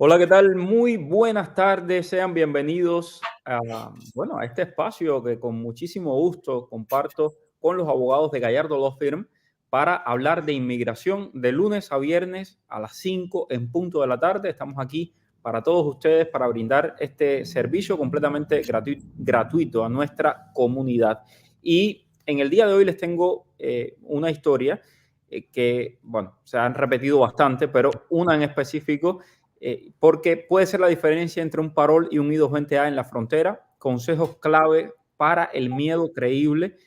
Hola, ¿qué tal? Muy buenas tardes, sean bienvenidos a este espacio que con muchísimo gusto comparto con los abogados de Gallardo Law Firm para hablar de inmigración de lunes a viernes a las 5 en punto de la tarde. Estamos aquí para todos ustedes para brindar este servicio completamente gratuito a nuestra comunidad. Y en el día de hoy les tengo una historia bueno, se han repetido bastante, pero una en específico porque puede ser la diferencia entre un parol y un I-220A en la frontera. Consejos clave para el miedo creíble.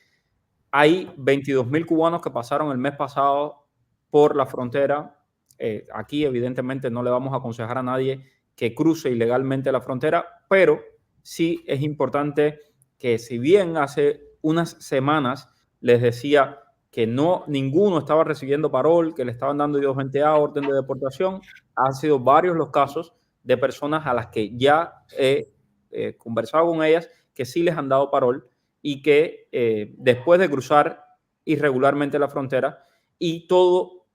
Hay 22,000 cubanos que pasaron el mes pasado por la frontera. Aquí, evidentemente, no le vamos a aconsejar a nadie que cruce ilegalmente la frontera, pero sí es importante que, si bien hace unas semanas les decía que no, ninguno estaba recibiendo parol, que le estaban dando I-220A, orden de deportación, han sido varios los casos de personas a las que ya he conversado con ellas que sí les han dado parol y que después de cruzar irregularmente la frontera, y todo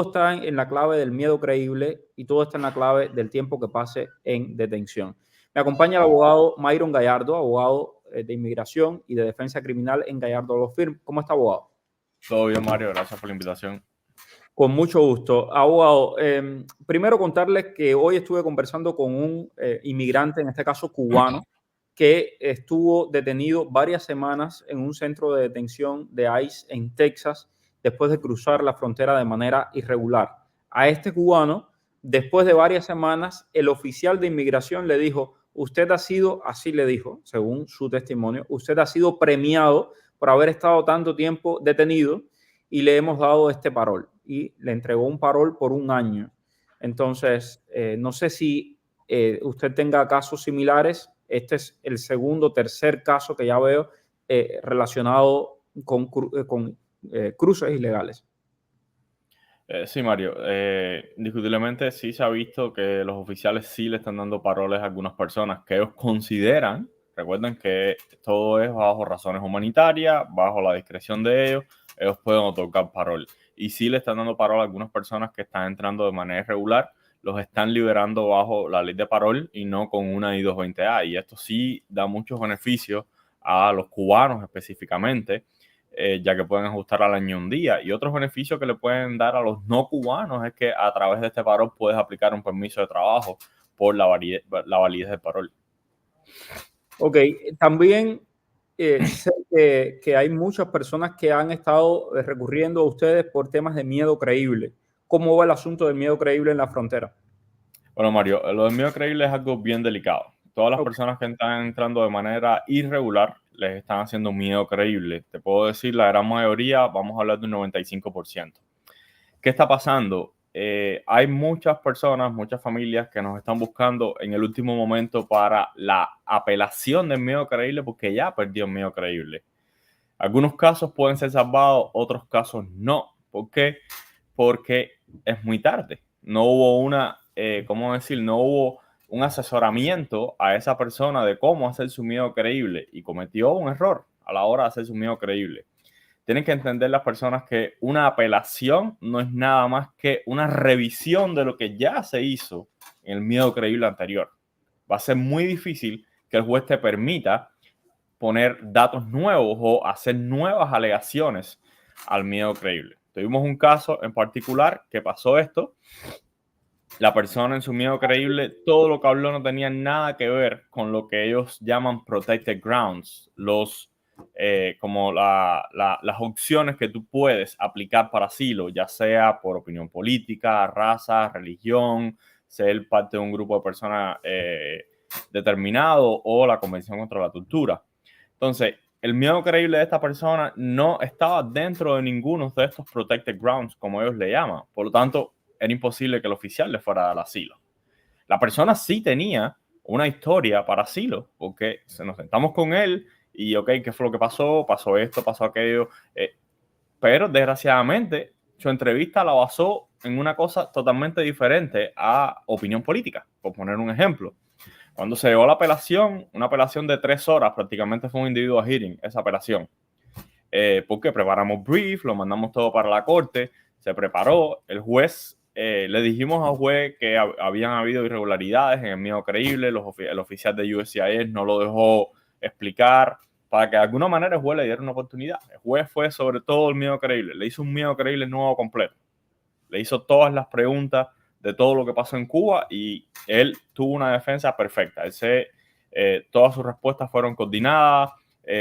está en la clave del miedo creíble y todo está en la clave del tiempo que pase en detención. Me acompaña el abogado Myron Gallardo, abogado de inmigración y de defensa criminal en Gallardo Law Firm. ¿Cómo está, abogado? Todo bien, Mario. Gracias por la invitación. Con mucho gusto. Abogado, primero contarles que hoy estuve conversando con un inmigrante, en este caso cubano, que estuvo detenido varias semanas en un centro de detención de ICE en Texas después de cruzar la frontera de manera irregular. A este cubano, después de varias semanas, el oficial de inmigración le dijo: usted ha sido, así le dijo, según su testimonio, usted ha sido premiado por haber estado tanto tiempo detenido y le hemos dado este parol. Y le entregó un parol por un año. Entonces, no sé si usted tenga casos similares. Este es el segundo, tercer caso que ya veo relacionado con cruces ilegales. Sí, Mario. Indiscutiblemente sí se ha visto que los oficiales sí le están dando paroles a algunas personas que ellos consideran, recuerden que todo es bajo razones humanitarias, bajo la discreción de ellos pueden otorgar parol. Y sí le están dando parol a algunas personas que están entrando de manera irregular, los están liberando bajo la ley de parol y no con una I-220A. Y esto sí da muchos beneficios a los cubanos específicamente, ya que pueden ajustar al año un día. Y otros beneficios que le pueden dar a los no cubanos es que a través de este parol puedes aplicar un permiso de trabajo por la validez del parol. Ok, también sé que hay muchas personas que han estado recurriendo a ustedes por temas de miedo creíble. ¿Cómo va el asunto del miedo creíble en la frontera? Bueno, Mario, lo del miedo creíble es algo bien delicado. Todas las Ok. personas que están entrando de manera irregular les están haciendo un miedo creíble. Te puedo decir, la gran mayoría, vamos a hablar de un 95%. ¿Qué está pasando? Hay muchas personas, muchas familias que nos están buscando en el último momento para la apelación del miedo creíble porque ya perdió el miedo creíble. Algunos casos pueden ser salvados, otros casos no. ¿Por qué? Porque es muy tarde. No hubo ¿cómo decir? No hubo un asesoramiento a esa persona de cómo hacer su miedo creíble y cometió un error a la hora de hacer su miedo creíble. Tienen que entender las personas que una apelación no es nada más que una revisión de lo que ya se hizo en el miedo creíble anterior. Va a ser muy difícil que el juez te permita poner datos nuevos o hacer nuevas alegaciones al miedo creíble. Tuvimos un caso en particular que pasó esto. La persona en su miedo creíble, todo lo que habló no tenía nada que ver con lo que ellos llaman protected grounds, como las opciones que tú puedes aplicar para asilo, ya sea por opinión política, raza, religión, ser parte de un grupo de personas determinado o la Convención contra la Tortura. Entonces, el miedo creíble de esta persona no estaba dentro de ninguno de estos protected grounds, como ellos le llaman. Por lo tanto, era imposible que el oficial le fuera a dar asilo. La persona sí tenía una historia para asilo, porque nos sentamos con él y, ok, ¿qué fue lo que pasó? Pasó esto, pasó aquello. Pero, desgraciadamente, su entrevista la basó en una cosa totalmente diferente a opinión política, por poner un ejemplo. Cuando se llegó a la apelación, una apelación de 3 horas, prácticamente fue un individual hearing, esa apelación. Porque preparamos brief, lo mandamos todo para la corte, se preparó, el juez le dijimos al juez que habían habido irregularidades en el miedo creíble, el oficial de USCIS no lo dejó explicar, para que de alguna manera el juez le diera una oportunidad. El juez fue sobre todo el miedo creíble, le hizo un miedo creíble nuevo completo, le hizo todas las preguntas de todo lo que pasó en Cuba y él tuvo una defensa perfecta. Todas sus respuestas fueron coordinadas.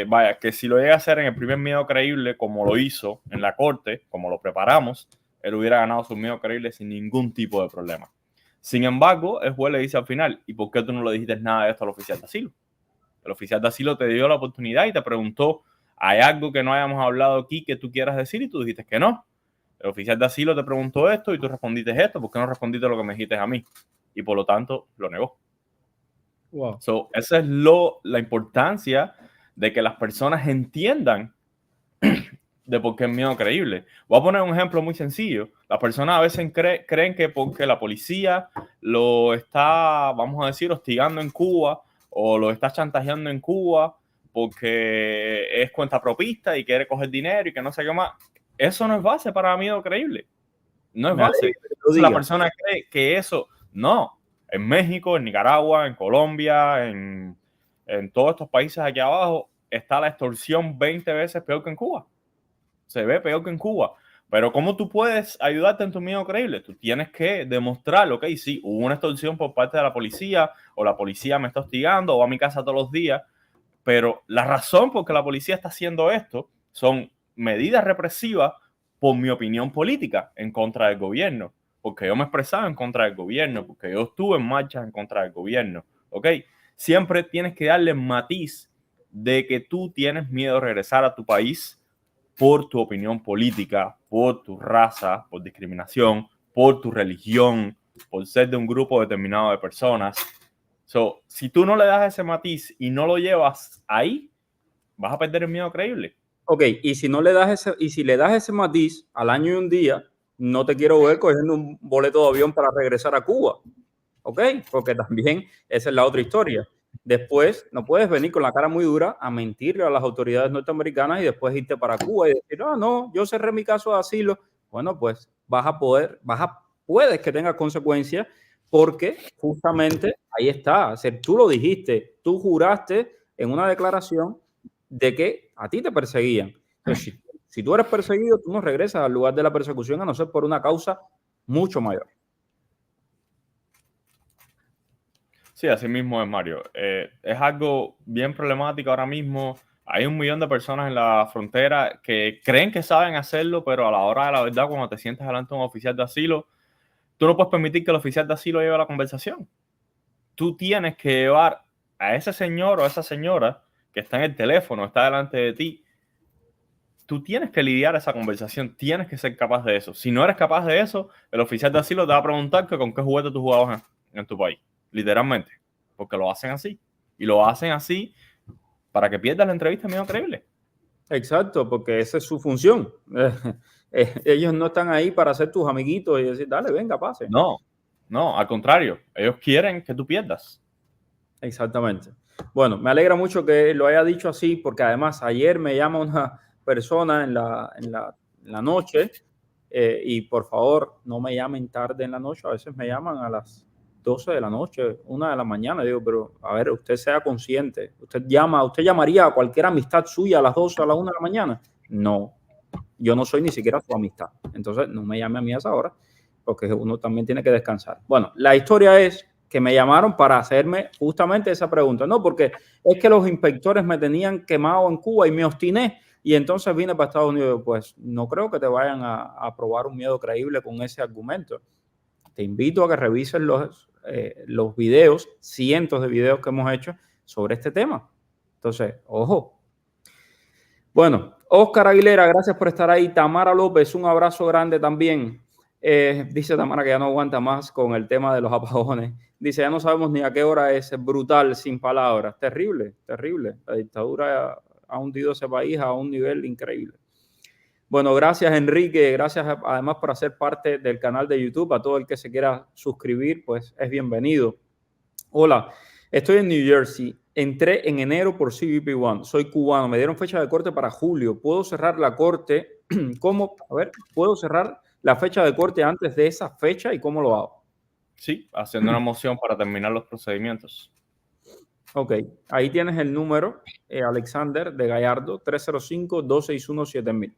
Vaya, que si lo llega a hacer en el primer miedo creíble, como lo hizo en la corte, como lo preparamos, él hubiera ganado su miedo creíble sin ningún tipo de problema. Sin embargo, el juez le dice al final, ¿y por qué tú no le dijiste nada de esto al oficial de asilo? El oficial de asilo te dio la oportunidad y te preguntó, ¿hay algo que no hayamos hablado aquí que tú quieras decir? Y tú dijiste que no. El oficial de asilo te preguntó esto y tú respondiste esto. ¿Por qué no respondiste lo que me dijiste a mí? Y por lo tanto, lo negó. Wow. Esa es la importancia de que las personas entiendan de por qué es miedo creíble. Voy a poner un ejemplo muy sencillo. Las personas a veces creen que porque la policía lo está, vamos a decir, hostigando en Cuba o lo está chantajeando en Cuba porque es cuentapropista y quiere coger dinero y que no sé qué más. Eso no es base para miedo creíble. No es base. La persona cree que eso... No. En México, en Nicaragua, en Colombia, en todos estos países aquí abajo, está la extorsión 20 veces peor que en Cuba. Se ve peor que en Cuba. Pero ¿cómo tú puedes ayudarte en tu miedo creíble? Tú tienes que demostrar, ok, sí, hubo una extorsión por parte de la policía, o la policía me está hostigando, o va a mi casa todos los días, pero la razón por que la policía está haciendo esto son medidas represivas por mi opinión política en contra del gobierno, porque yo me expresaba en contra del gobierno, porque yo estuve en marcha en contra del gobierno, ¿ok? Siempre tienes que darle matiz de que tú tienes miedo de regresar a tu país por tu opinión política, por tu raza, por discriminación, por tu religión, por ser de un grupo determinado de personas. Si tú no le das ese matiz y no lo llevas ahí, vas a perder el miedo creíble. Ok, y si no le das si le das ese matiz al año y un día, no te quiero ver cogiendo un boleto de avión para regresar a Cuba. Ok, porque también esa es la otra historia. Después no puedes venir con la cara muy dura a mentirle a las autoridades norteamericanas y después irte para Cuba y decir, no, yo cerré mi caso de asilo. Bueno, pues puedes que tengas consecuencias porque justamente ahí está. O sea, tú lo dijiste, tú juraste en una declaración de que a ti te perseguían. Entonces, si tú eres perseguido, tú no regresas al lugar de la persecución a no ser por una causa mucho mayor. Sí, así mismo es, Mario. Es algo bien problemático ahora mismo. Hay 1 millón de personas en la frontera que creen que saben hacerlo, pero a la hora de la verdad, cuando te sientas delante de un oficial de asilo, tú no puedes permitir que el oficial de asilo lleve la conversación. Tú tienes que llevar a ese señor o a esa señora que está en el teléfono, está delante de ti. Tú tienes que lidiar esa conversación, tienes que ser capaz de eso. Si no eres capaz de eso, el oficial de asilo te va a preguntar que con qué juguete tú jugabas en tu país. Literalmente, porque lo hacen así. Y lo hacen así para que pierdas la entrevista medio creíble. Exacto, porque esa es su función. Ellos no están ahí para ser tus amiguitos y decir, dale, venga, pase. No, al contrario. Ellos quieren que tú pierdas. Exactamente. Bueno, me alegra mucho que lo haya dicho así, porque además ayer me llama una persona en la noche y por favor no me llamen tarde en la noche. A veces me llaman a las 12 de la noche, 1 de la mañana. Digo, pero a ver, usted sea consciente. Usted llamaría a cualquier amistad suya a las 12 a la 1 de la mañana. No, yo no soy ni siquiera su amistad. Entonces no me llame a mí a esa hora, porque uno también tiene que descansar. Bueno, la historia es que me llamaron para hacerme justamente esa pregunta. No, porque es que los inspectores me tenían quemado en Cuba y me obstiné y entonces vine para Estados Unidos. Pues no creo que te vayan a probar un miedo creíble con ese argumento. Te invito a que revises los videos, cientos de videos que hemos hecho sobre este tema. Entonces, ojo. Bueno, Oscar Aguilera, gracias por estar ahí. Tamara López, un abrazo grande también. Dice Tamara que ya no aguanta más con el tema de los apagones. Dice, ya no sabemos ni a qué hora es brutal, sin palabras. Terrible, terrible. La dictadura ha hundido ese país a un nivel increíble. Bueno, gracias Enrique, gracias además por hacer parte del canal de YouTube. A todo el que se quiera suscribir, pues es bienvenido. Hola, estoy en New Jersey. Entré en enero por CBP One. Soy cubano. Me dieron fecha de corte para julio. ¿Puedo cerrar la corte? ¿Cómo? A ver, ¿puedo cerrar la fecha de corte antes de esa fecha y cómo lo hago. Sí, haciendo una moción para terminar los procedimientos. Ok, ahí tienes el número, Alexander de Gallardo, 305-261-7000.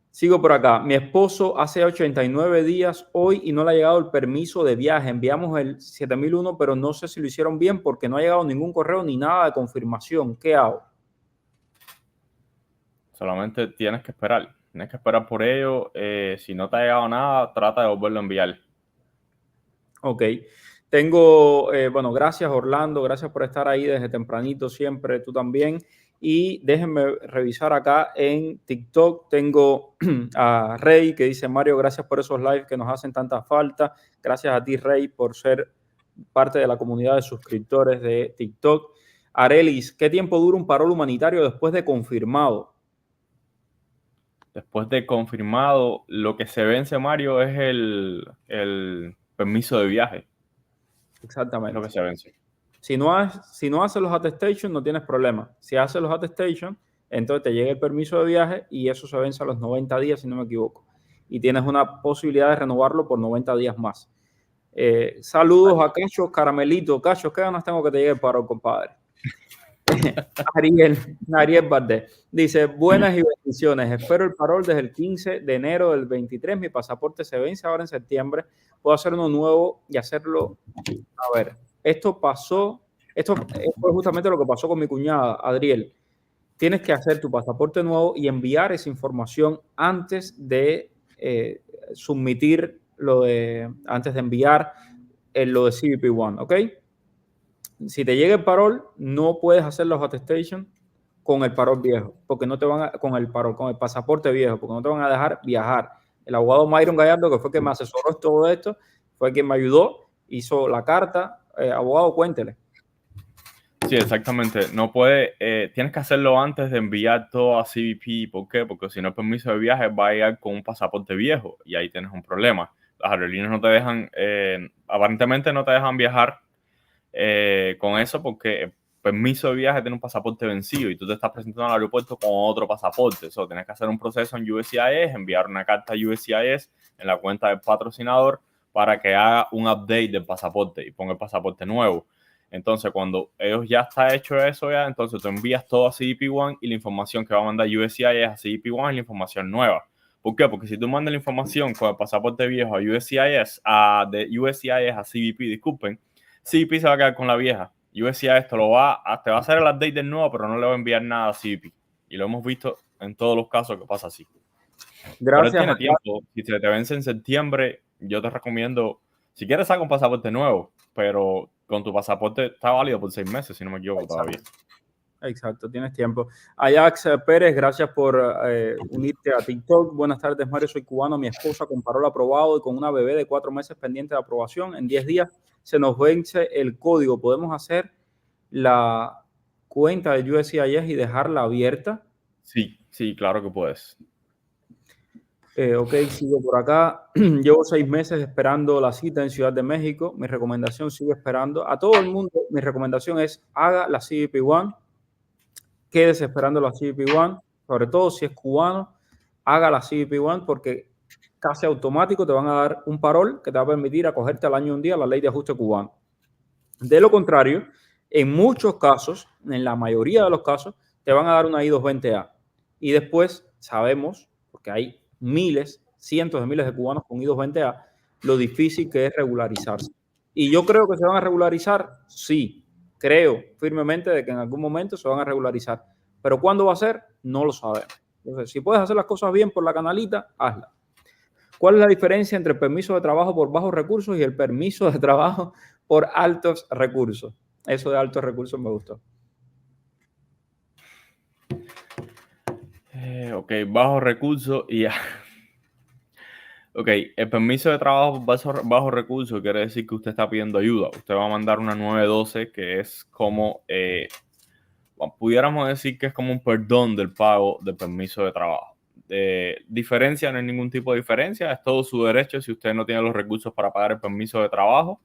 Sigo por acá. Mi esposo hace 89 días hoy y no le ha llegado el permiso de viaje. Enviamos el 7001, pero no sé si lo hicieron bien porque no ha llegado ningún correo ni nada de confirmación. ¿Qué hago? Solamente tienes que esperar. Tienes que esperar por ello. Si no te ha llegado nada, trata de volverlo a enviar. Ok. Tengo, bueno, gracias Orlando, gracias por estar ahí desde tempranito siempre, tú también. Y déjenme revisar acá en TikTok. Tengo a Rey que dice, Mario, gracias por esos lives que nos hacen tanta falta. Gracias a ti, Rey, por ser parte de la comunidad de suscriptores de TikTok. Arelis, ¿qué tiempo dura un parol humanitario después de confirmado? Después de confirmado, lo que se vence, Mario, es el permiso de viaje. Es Exactamente. lo que se vence. Si no haces los attestations, no tienes problema. Si haces los attestations, entonces te llega el permiso de viaje y eso se vence a los 90 días, si no me equivoco. Y tienes una posibilidad de renovarlo por 90 días más. Saludos a Cacho Caramelito. Cacho, ¿qué ganas tengo que te llegue el paro, compadre? Ariel Valdés dice, buenas y bendiciones. Espero el parol desde el 15 de enero del 23. Mi pasaporte se vence ahora en septiembre. Puedo hacer uno nuevo y hacerlo. A ver, esto fue justamente lo que pasó con mi cuñada, Adriel. Tienes que hacer tu pasaporte nuevo y enviar esa información antes de submitir antes de enviar lo de CBP One, ¿ok? Si te llega el parol, no puedes hacer los attestations con el parol viejo, porque no te van a, con el pasaporte viejo, porque no te van a dejar viajar. El abogado Myron Gallardo, que fue quien me asesoró en todo esto, fue quien me ayudó, hizo la carta. Abogado, cuéntele. Sí, exactamente. No puede, tienes que hacerlo antes de enviar todo a CBP. ¿Por qué? Porque si no, el permiso de viaje va a llegar con un pasaporte viejo y ahí tienes un problema. Las aerolíneas no te dejan, aparentemente no te dejan viajar con eso porque el permiso de viaje tiene un pasaporte vencido y tú te estás presentando al aeropuerto con otro pasaporte. Eso tienes que hacer un proceso en USCIS, enviar una carta a USCIS en la cuenta del patrocinador para que haga un update del pasaporte y ponga el pasaporte nuevo. Entonces, cuando ellos ya está hecho eso, entonces tú envías todo a CBP One y la información que va a mandar USCIS a CBP One es la información nueva. ¿Por qué? Porque si tú mandas la información con el pasaporte viejo a USCIS, de USCIS a CBP, disculpen, CBP se va a quedar con la vieja. USCIS te va a hacer el update del nuevo, pero no le va a enviar nada a CBP. Y lo hemos visto en todos los casos que pasa así. Pero él Gracias. tiene tiempo. Si se te vence en septiembre, yo te recomiendo, si quieres, saca un pasaporte nuevo, pero con tu pasaporte está válido por 6 meses, si no me equivoco. Exacto. Todavía. Exacto, tienes tiempo. Ajax Pérez, gracias por unirte a TikTok. Buenas tardes, Mario. Soy cubano. Mi esposa con parol aprobado y con una bebé de 4 meses pendiente de aprobación. En 10 días se nos vence el código. ¿Podemos hacer la cuenta de USCIS y dejarla abierta? Sí, claro que puedes. Ok, sigo por acá. Llevo 6 meses esperando la cita en Ciudad de México. Mi recomendación, sigue esperando. A todo el mundo, mi recomendación es haga la CBP One. Quédese esperando la CBP One, sobre todo si es cubano, haga la CBP One porque casi automático te van a dar un parol que te va a permitir acogerte al año un día la ley de ajuste cubano. De lo contrario, en muchos casos, en la mayoría de los casos, te van a dar una I-220A. Y después sabemos, porque hay miles, cientos de miles de cubanos con I-220A, lo difícil que es regularizarse. Y yo creo que se van a regularizar, sí, creo firmemente de que en algún momento se van a regularizar. Pero ¿cuándo va a ser? No lo sabemos. Entonces, si puedes hacer las cosas bien por la canalita, hazla. ¿Cuál es la diferencia entre el permiso de trabajo por bajos recursos y el permiso de trabajo por altos recursos? Eso de altos recursos me gustó. Ok, bajos recursos y ya. Ok, el permiso de trabajo bajo recursos quiere decir que usted está pidiendo ayuda. Usted va a mandar una 912 que es como, pudiéramos decir que es como un perdón del pago del permiso de trabajo. Diferencia, no hay ningún tipo de diferencia, es todo su derecho si usted no tiene los recursos para pagar el permiso de trabajo.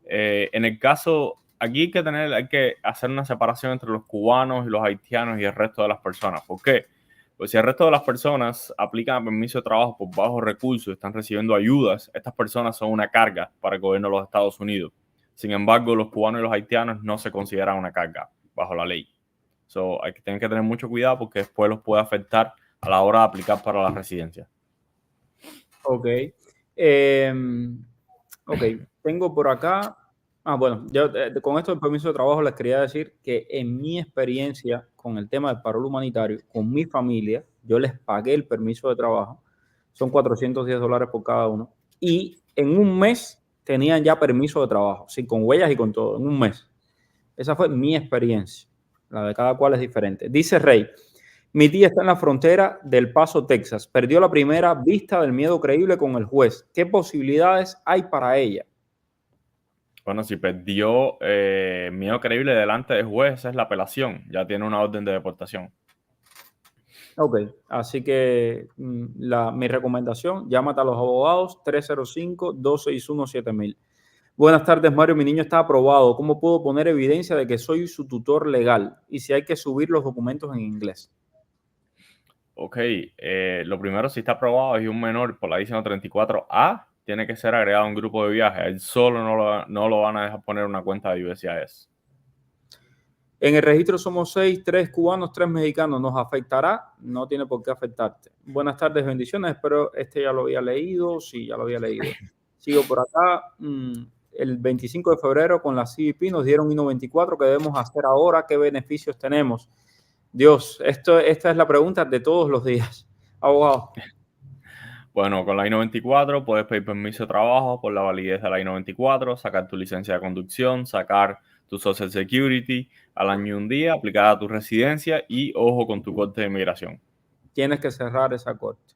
En el caso, aquí hay que hacer una separación entre los cubanos y los haitianos y el resto de las personas. ¿Por qué? Pues si el resto de las personas aplican a permiso de trabajo por bajos recursos y están recibiendo ayudas, estas personas son una carga para el gobierno de los Estados Unidos. Sin embargo, los cubanos y los haitianos no se consideran una carga bajo la ley. Tienen que tener mucho cuidado porque después los puede afectar a la hora de aplicar para la residencia. Ok. Ok, tengo por acá. Bueno, yo con esto del permiso de trabajo les quería decir que en mi experiencia con el tema del paro humanitario, con mi familia, yo les pagué el permiso de trabajo, son $410 por cada uno, y en un mes tenían ya permiso de trabajo, sí, con huellas y con todo, en un mes. Esa fue mi experiencia, la de cada cual es diferente. Dice Rey, mi tía está en la frontera del Paso, Texas, perdió la primera vista del miedo creíble con el juez. ¿Qué posibilidades hay para ella? Bueno, si perdió miedo creíble delante del juez, esa es la apelación. Ya tiene una orden de deportación. Ok, así que mi recomendación, llámate a los abogados 305-261-7000. Buenas tardes, Mario. Mi niño está aprobado. ¿Cómo puedo poner evidencia de que soy su tutor legal? Y si hay que subir los documentos en inglés. Ok, lo primero, si está aprobado y un menor por la I 34A, tiene que ser agregado a un grupo de viaje. Él solo no lo van a dejar poner una cuenta de USCIS. En el registro somos 6, 3 cubanos, 3 mexicanos. ¿Nos afectará? No tiene por qué afectarte. Buenas tardes, bendiciones. Espero ya lo había leído. Sí, ya lo había leído. Sigo por acá. El 25 de febrero con la CBP nos dieron I-94. ¿Qué debemos hacer ahora? ¿Qué beneficios tenemos? Dios, esta es la pregunta de todos los días. Abogado. Bueno, con la I-94 puedes pedir permiso de trabajo por la validez de la I-94, sacar tu licencia de conducción, sacar tu Social Security al año y un día, aplicada a tu residencia y ojo con tu corte de inmigración. Tienes que cerrar esa corte.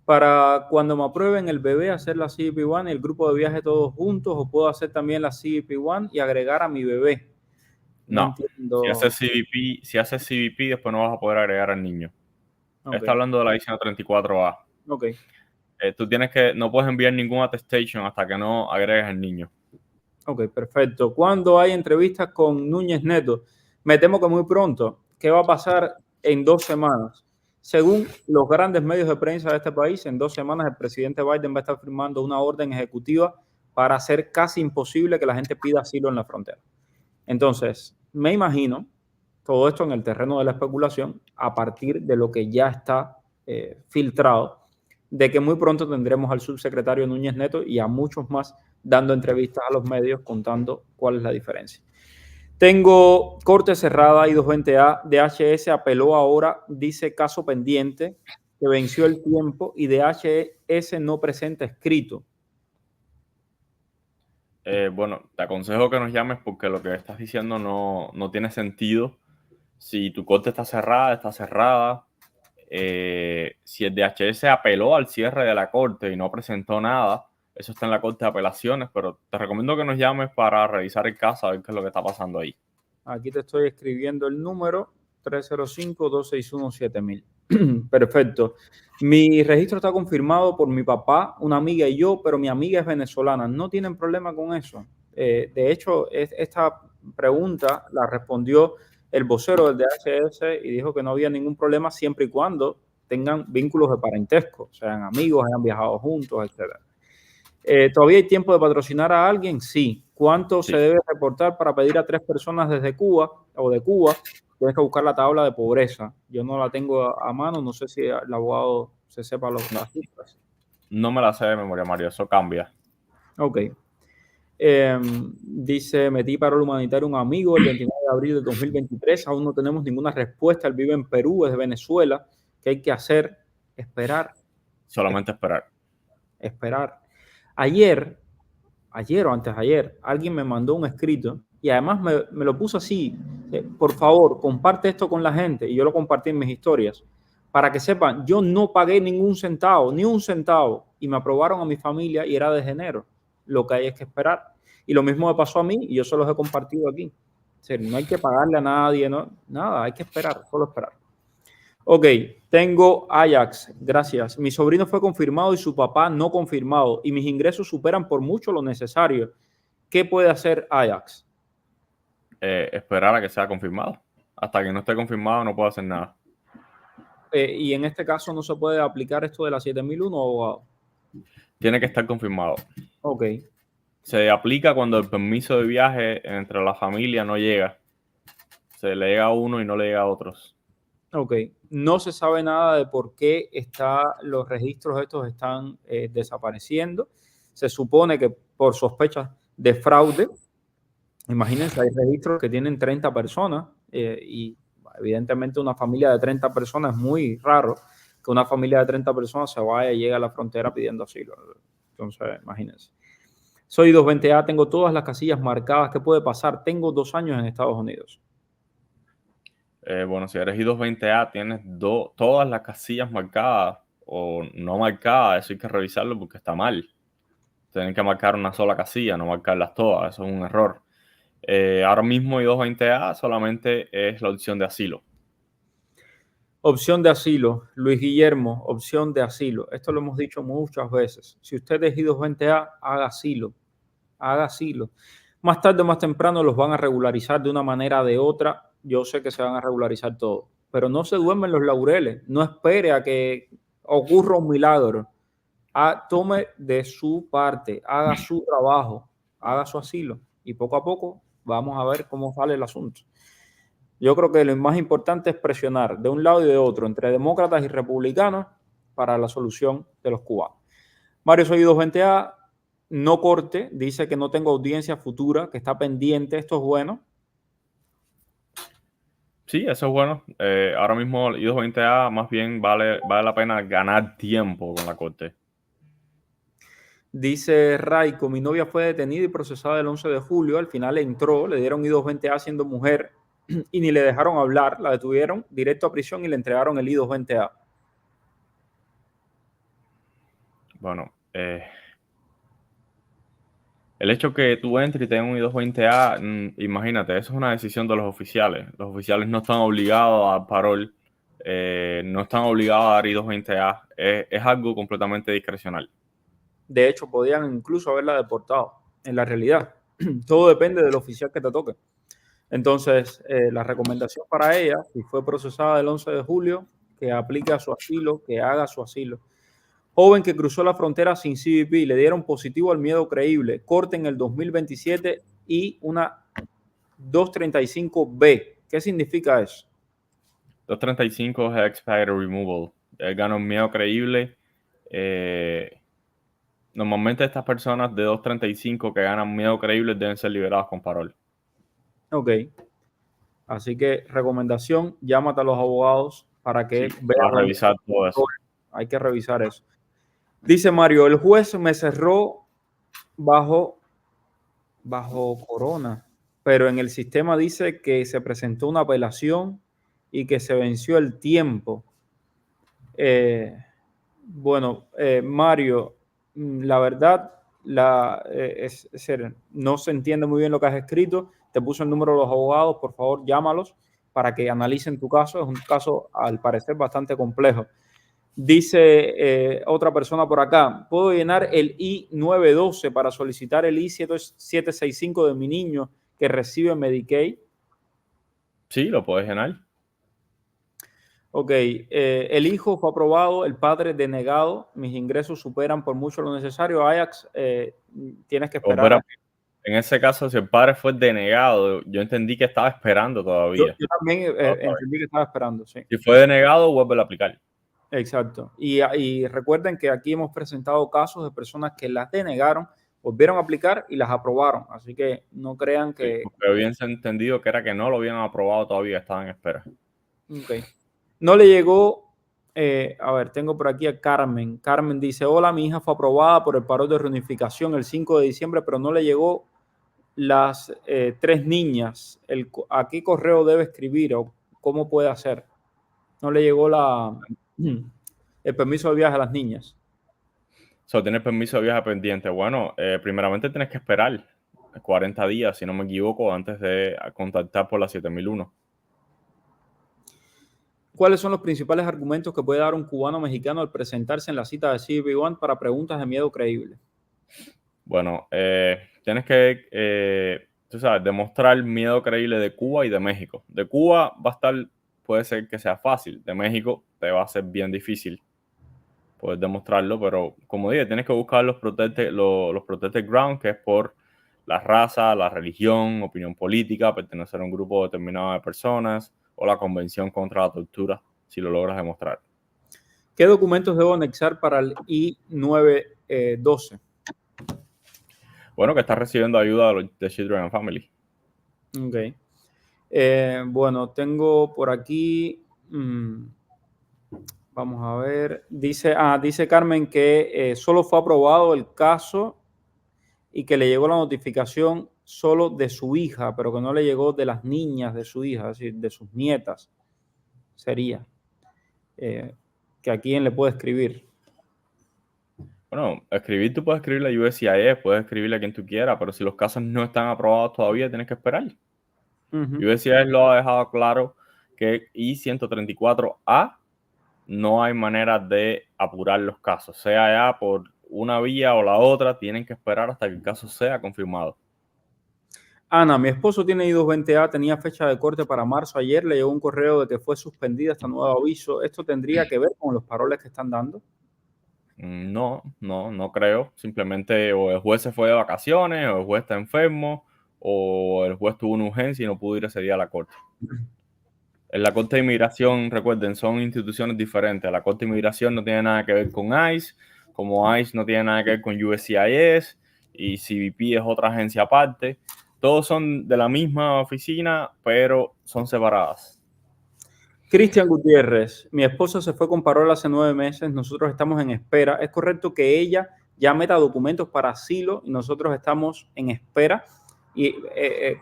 Para cuando me aprueben el bebé, hacer la CBP-1 y el grupo de viaje todos juntos, o puedo hacer también la CBP-1 y agregar a mi bebé. No No, entiendo. si haces CBP, después no vas a poder agregar al niño. Ok, Está hablando de la I-134A. ok, No puedes enviar ningún attestation hasta que no agregues al niño. ok, perfecto. ¿Cuándo hay entrevistas con Núñez Neto? Me temo que muy pronto. ¿Qué va a pasar en 2 semanas? Según los grandes medios de prensa de este país, en 2 semanas el presidente Biden va a estar firmando una orden ejecutiva para hacer casi imposible que la gente pida asilo en la frontera. Entonces, me imagino todo esto en el terreno de la especulación a partir de lo que ya está filtrado, de que muy pronto tendremos al subsecretario Núñez Neto y a muchos más dando entrevistas a los medios contando cuál es la diferencia. Tengo corte cerrada, I-220A, DHS apeló ahora, dice caso pendiente, que venció el tiempo y DHS no presenta escrito. Bueno, te aconsejo que nos llames porque lo que estás diciendo no tiene sentido. Si tu corte está cerrada, está cerrada. Si el DHS apeló al cierre de la corte y no presentó nada, eso está en la corte de apelaciones, pero te recomiendo que nos llames para revisar el caso, a ver qué es lo que está pasando ahí. Aquí te estoy escribiendo el número 305-261-7000. Perfecto. Mi registro está confirmado por mi papá, una amiga y yo, pero mi amiga es venezolana. ¿No tienen problema con eso? De hecho, esta pregunta la respondió el vocero del DHS y dijo que no había ningún problema siempre y cuando tengan vínculos de parentesco, sean amigos, hayan viajado juntos, etc. ¿Todavía hay tiempo de patrocinar a alguien? Sí. ¿Cuánto se Sí. debe reportar para pedir a 3 personas desde Cuba o de Cuba? Tienes que buscar la tabla de pobreza. Yo no la tengo a mano, no sé si el abogado se sepa las cifras. No me la sé de memoria, Mario, eso cambia. Ok. Dice, metí paro humanitario a un amigo el 29 de abril de 2023. Aún no tenemos ninguna respuesta. Él vive en Perú, es de Venezuela. ¿Qué hay que hacer? Esperar. Solamente esperar. Esperar. Ayer o antes de ayer, alguien me mandó un escrito y además me lo puso así, por favor, comparte esto con la gente, y yo lo compartí en mis historias, para que sepan, yo no pagué ningún centavo, ni un centavo, y me aprobaron a mi familia y era de enero. Lo que hay es que esperar. Y lo mismo me pasó a mí y yo se los he compartido aquí. O sea, no hay que pagarle a nadie, no, nada, hay que esperar, solo esperar. Ok, tengo Ajax, gracias. Mi sobrino fue confirmado y su papá no confirmado y mis ingresos superan por mucho lo necesario. ¿Qué puede hacer Ajax? Esperar a que sea confirmado. Hasta que no esté confirmado no puedo hacer nada. y en este caso no se puede aplicar esto de la 7001, abogado. Tiene que estar confirmado. Ok. Se aplica cuando el permiso de viaje entre la familia no llega. Se le llega a uno y no le llega a otros. Ok. No se sabe nada de por qué los registros estos están desapareciendo. Se supone que por sospechas de fraude. Imagínense, hay registros que tienen 30 personas y evidentemente una familia de 30 personas es muy raro que una familia de 30 personas se vaya y llegue a la frontera pidiendo asilo. Entonces, imagínense. Soy 220A, tengo todas las casillas marcadas. ¿Qué puede pasar? Tengo 2 años en Estados Unidos. Bueno, si eres I-220A, tienes todas las casillas marcadas o no marcadas. Eso hay que revisarlo porque está mal. Tienen que marcar una sola casilla, no marcarlas todas. Eso es un error. Ahora mismo I-220A solamente es la opción de asilo. Opción de asilo, Luis Guillermo, opción de asilo. Esto lo hemos dicho muchas veces. Si usted es I-220A, haga asilo. Haga asilo. Más tarde o más temprano los van a regularizar de una manera o de otra. Yo sé que se van a regularizar todo, pero no se duermen los laureles. No espere a que ocurra un milagro. Tome de su parte, haga su trabajo, haga su asilo y poco a poco vamos a ver cómo sale el asunto. Yo creo que lo más importante es presionar de un lado y de otro entre demócratas y republicanos para la solución de los cubanos. Mario Soy 220A, no corte, dice que no tengo audiencia futura, que está pendiente, esto es bueno. Sí, eso es bueno. Ahora mismo el I-220A más bien vale la pena ganar tiempo con la corte. Dice Raico, mi novia fue detenida y procesada el 11 de julio, al final entró, le dieron I-220A siendo mujer y ni le dejaron hablar, la detuvieron directo a prisión y le entregaron el I-220A. Bueno, el hecho que tú entres y tengas un I-220A, imagínate, eso es una decisión de los oficiales. Los oficiales no están obligados a dar parol, no están obligados a dar I-220A. Es algo completamente discrecional. De hecho, podían incluso haberla deportado, en la realidad. Todo depende del oficial que te toque. Entonces, la recomendación para ella, si fue procesada el 11 de julio, que aplique a su asilo, que haga su asilo. Joven que cruzó la frontera sin CBP, le dieron positivo al miedo creíble, corte en el 2027 y una 235B. ¿Qué significa eso? 235 es Expired Removal. Gana un miedo creíble. Normalmente estas personas de 235 que ganan miedo creíble deben ser liberados con parol. Ok. Así que recomendación, llámate a los abogados para que Sí, vean. a revisar todo eso. Hay que revisar eso. Dice Mario, el juez me cerró bajo corona, pero en el sistema dice que se presentó una apelación y que se venció el tiempo. Bueno, Mario, la verdad, no se entiende muy bien lo que has escrito. Te puso el número de los abogados, por favor, llámalos para que analicen tu caso. Es un caso, al parecer, bastante complejo. Dice otra persona por acá, ¿puedo llenar el I-912 para solicitar el I-765 de mi niño que recibe Medicaid? Sí, lo puedes llenar. Ok, el hijo fue aprobado, el padre denegado, mis ingresos superan por mucho lo necesario. Ajax, tienes que esperar. En ese caso, si el padre fue denegado, yo entendí que estaba esperando todavía. Yo también entendí que estaba esperando, sí. Si fue denegado, vuelve a aplicar. Exacto. Y recuerden que aquí hemos presentado casos de personas que las denegaron, volvieron a aplicar y las aprobaron. Así que no crean Sí, que... porque habían entendido que era que no lo habían aprobado todavía, estaban en espera. Okay. No le llegó, a ver, tengo por aquí a Carmen. Carmen dice, hola, mi hija fue aprobada por el paro de reunificación el 5 de diciembre, pero no le llegó las 3 niñas. ¿A qué correo debe escribir o cómo puede hacer? No le llegó el permiso de viaje a las niñas. Tienes permiso de viaje pendiente. Bueno, primeramente tienes que esperar 40 días, si no me equivoco, antes de contactar por la 7001. ¿Cuáles son los principales argumentos que puede dar un cubano mexicano al presentarse en la cita de CBP-1 para preguntas de miedo creíble? Bueno, tienes que, tú sabes, demostrar miedo creíble de Cuba y de México. De Cuba va a estar, puede ser que sea fácil. De México te va a ser bien difícil poder demostrarlo, pero como dije, tienes que buscar los protected ground, que es por la raza, la religión, opinión política, pertenecer a un grupo determinado de personas o la Convención contra la Tortura, si lo logras demostrar. ¿Qué documentos debo anexar para el I-912? Bueno, que estás recibiendo ayuda de Children and Family. Ok. Bueno, tengo por aquí, vamos a ver, dice Carmen que solo fue aprobado el caso y que le llegó la notificación solo de su hija, pero que no le llegó de las niñas de su hija, es decir, de sus nietas. Sería. Que a quién le puede escribir. Bueno, escribir, tú puedes escribirle a USCIS, puedes escribirle a quien tú quieras, pero si los casos no están aprobados todavía, tienes que esperar. USCIS lo ha dejado claro que I-134A no hay manera de apurar los casos, sea ya por una vía o la otra, tienen que esperar hasta que el caso sea confirmado. Ana, mi esposo tiene I-220A, tenía fecha de corte para marzo. Ayer le llegó un correo de que fue suspendida esta nuevo aviso. ¿Esto tendría que ver con los paroles que están dando? No creo. Simplemente o el juez se fue de vacaciones, o el juez está enfermo, o el juez tuvo una urgencia y no pudo ir ese día a la corte. En la Corte de Inmigración, recuerden, son instituciones diferentes. La Corte de Inmigración no tiene nada que ver con ICE, como ICE no tiene nada que ver con USCIS, y CBP es otra agencia aparte. Todos son de la misma oficina, pero son separadas. Cristian Gutiérrez, mi esposa se fue con parol hace 9 meses, nosotros estamos en espera. ¿Es correcto que ella ya meta documentos para asilo y nosotros estamos en espera? Y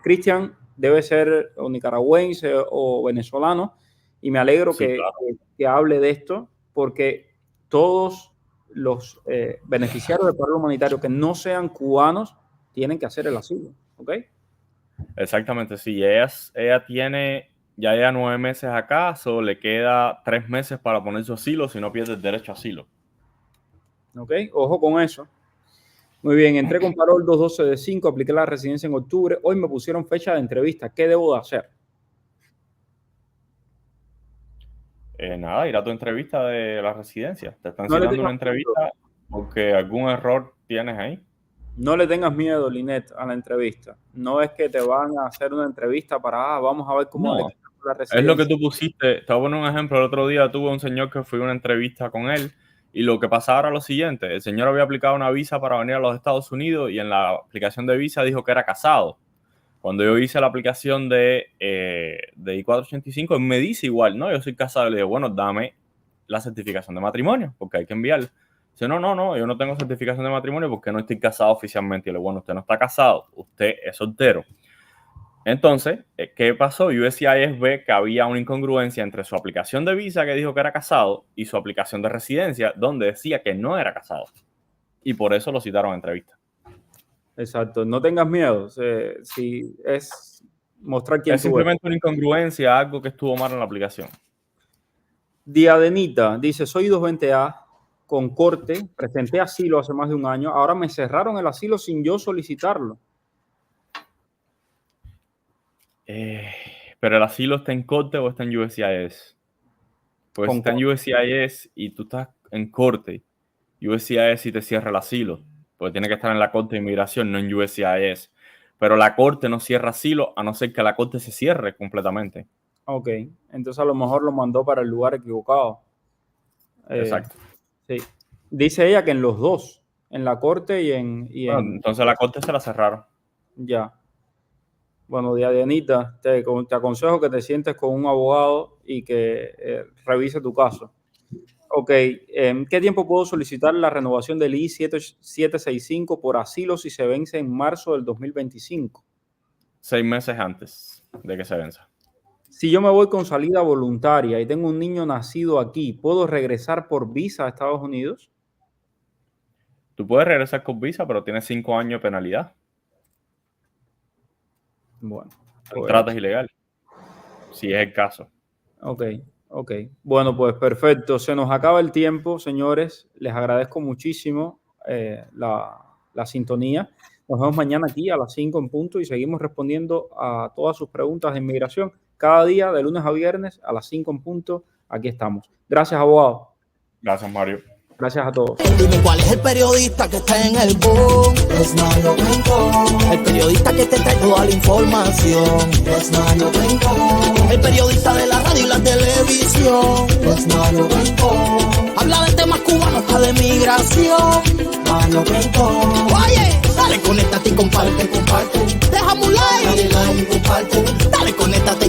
Cristian debe ser o nicaragüense o venezolano y me alegro Sí, que, claro. que hable de esto porque todos los beneficiarios del parol humanitario que no sean cubanos tienen que hacer el asilo, ¿ok? Exactamente, sí. Ella tiene ya 9 meses acá, solo le queda 3 meses para poner su asilo, si no pierde el derecho a asilo. ¿Ok? Ojo con eso. Muy bien, entré con parol 212 de 5, apliqué la residencia en octubre. Hoy me pusieron fecha de entrevista. ¿Qué debo de hacer? Nada, ir a tu entrevista de la residencia. Te están No le citando tengas una miedo, entrevista porque algún error tienes ahí. no le tengas miedo, Linet, a la entrevista. No es que te van a hacer una entrevista para, vamos a ver cómo No, declaramos la es lo que residencia. tú pusiste. Te voy a poner un ejemplo. El otro día tuve un señor que fui a una entrevista con él y lo que pasaba era lo siguiente. El señor había aplicado una visa para venir a los Estados Unidos y en la aplicación de visa dijo que era casado. Cuando yo hice la aplicación de I-485, él me dice igual, ¿no? Yo soy casado. Le digo, bueno, dame la certificación de matrimonio, porque hay que enviarla. Dice, no, yo no tengo certificación de matrimonio porque no estoy casado oficialmente. Y le digo, bueno, usted no está casado, usted es soltero. Entonces, ¿qué pasó? USCIS ve que había una incongruencia entre su aplicación de visa, que dijo que era casado, y su aplicación de residencia, donde decía que no era casado. Y por eso lo citaron a entrevista. Exacto, no tengas miedo. Si es mostrar quién Es tú eres. simplemente una incongruencia, algo que estuvo mal en la aplicación. Diadenita dice, soy 220A con corte, presenté asilo hace más de un año, ahora me cerraron el asilo sin yo solicitarlo. Pero el asilo está en corte o está en USCIS. Pues si Con está en USCIS y tú estás en corte, USCIS sí te cierra el asilo, porque tiene que estar en la corte de inmigración, no en USCIS. Pero la corte no cierra asilo a no ser que la corte se cierre completamente. Ok, entonces a lo mejor lo mandó para el lugar equivocado. Exacto. Sí. Dice ella que en los dos, en la corte Bueno, entonces la corte se la cerraron. Ya. Bueno, Dianita, te aconsejo que te sientes con un abogado y que revise tu caso. Ok, ¿en qué tiempo puedo solicitar la renovación del I-765 por asilo si se vence en marzo del 2025? 6 meses antes de que se venza. Si yo me voy con salida voluntaria y tengo un niño nacido aquí, ¿puedo regresar por visa a Estados Unidos? Tú puedes regresar con visa, pero tienes 5 años de penalidad. Bueno, El pues, trato es ilegal, si es el caso. ok. Bueno, pues perfecto. Se nos acaba el tiempo, señores. Les agradezco muchísimo la sintonía. Nos vemos mañana aquí a las 5 en punto y seguimos respondiendo a todas sus preguntas de inmigración cada día de lunes a viernes a las 5 en punto aquí estamos. Gracias, abogado. Gracias, Mario. Gracias a todos. Dime cuál es el periodista que está en el boom. Es Mario Rincón. El periodista que te trae toda la información. Es Mario Rincón. El periodista de la radio y la televisión. Es Mario Rincón. Habla de temas cubanos hasta de migración. Mario Rincón. Oye, dale, conéctate y comparte. Déjame un like. Dale like y comparte. Dale, conéctate.